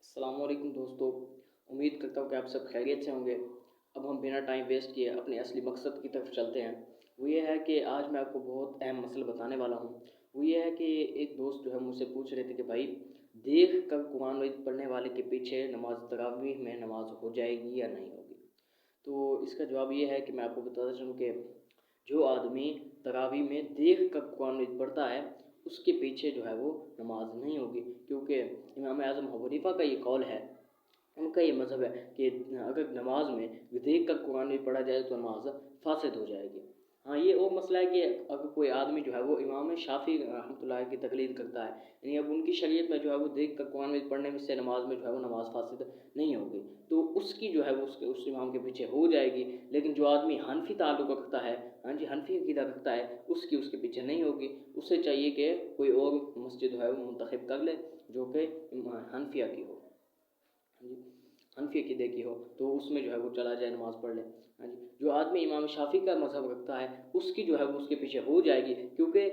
السلام علیکم دوستو، امید کرتا ہوں کہ آپ سب خیریت سے ہوں گے۔ اب ہم بنا ٹائم ویسٹ کیے اپنے اصلی مقصد کی طرف چلتے ہیں۔ وہ یہ ہے کہ آج میں آپ کو بہت اہم مسئلہ بتانے والا ہوں۔ وہ یہ ہے کہ ایک دوست جو ہے مجھ سے پوچھ رہے تھے کہ بھائی دیکھ کر قرآن مجید پڑھنے والے کے پیچھے نماز تراویح میں نماز ہو جائے گی یا نہیں ہوگی؟ تو اس کا جواب یہ ہے کہ میں آپ کو بتاتا چلوں کہ جو آدمی تراویح میں دیکھ کر قرآن مجید پڑھتا ہے اس کے پیچھے جو ہے وہ نماز نہیں ہوگی، کیونکہ امام اعظم ابو حنیفہ کا یہ قول ہے، ان کا یہ مذہب ہے کہ اگر نماز میں دیکھ کر قرآن مجید پڑھا جائے تو نماز فاسد ہو جائے گی۔ ہاں، یہ اور مسئلہ ہے کہ اگر کوئی آدمی جو ہے وہ امام شافعی رحمۃ اللہ کی تقلید کرتا ہے، یعنی اب ان کی شریعت میں جو ہے وہ دیکھ کر قرآن مجید پڑھنے میں سے نماز میں جو ہے وہ نماز فاسد نہیں ہوگی، تو اس کی جو ہے وہ اس امام کے پیچھے ہو جائے گی۔ لیکن جو آدمی حنفی تعلق رکھتا ہے، حنفی عقیدہ رکھتا ہے، اس کے پیچھے نہیں ہوگی۔ اسے چاہیے کہ کوئی اور مسجد جو ہے وہ منتخب کر لے جو کہ حنفیہ کی ہو، حنفی عقیدے کی ہو، تو اس میں جو ہے وہ چلا جائے، نماز پڑھ لے۔ جو آدمی امام شافعی کا مذہب رکھتا ہے اس کی جو ہے وہ اس کے پیچھے ہو جائے گی، کیونکہ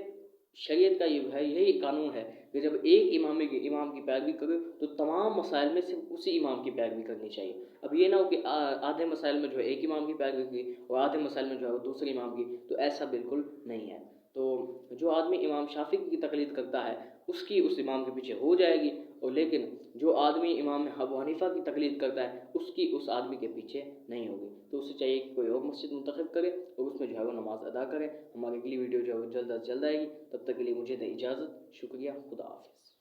شریعت کا یہ ہے، یہی قانون ہے کہ جب ایک امام کی پیروی کرے تو تمام مسائل میں صرف اسی امام کی پیروی کرنی چاہیے۔ اب یہ نہ ہو کہ آدھے مسائل میں جو ہے ایک امام کی پیروی کی اور آدھے مسائل میں جو ہے وہ دوسرے امام کی، تو ایسا بالکل نہیں ہے۔ تو جو آدمی امام شافعی کی تقلید کرتا ہے اس کی اس امام کے پیچھے ہو جائے گی، اور لیکن جو آدمی امام ابو حنیفہ کی تقلید کرتا ہے اس کی اس آدمی کے پیچھے نہیں ہوگی، تو اسے چاہیے کہ کوئی اور مسجد منتخب کرے اور اس میں جو ہے وہ نماز ادا کرے۔ ہماری اگلی ویڈیو جو ہے وہ جلد از جلد آئے گی، تب تک کے لیے مجھے دیں اجازت۔ شکریہ، خدا حافظ۔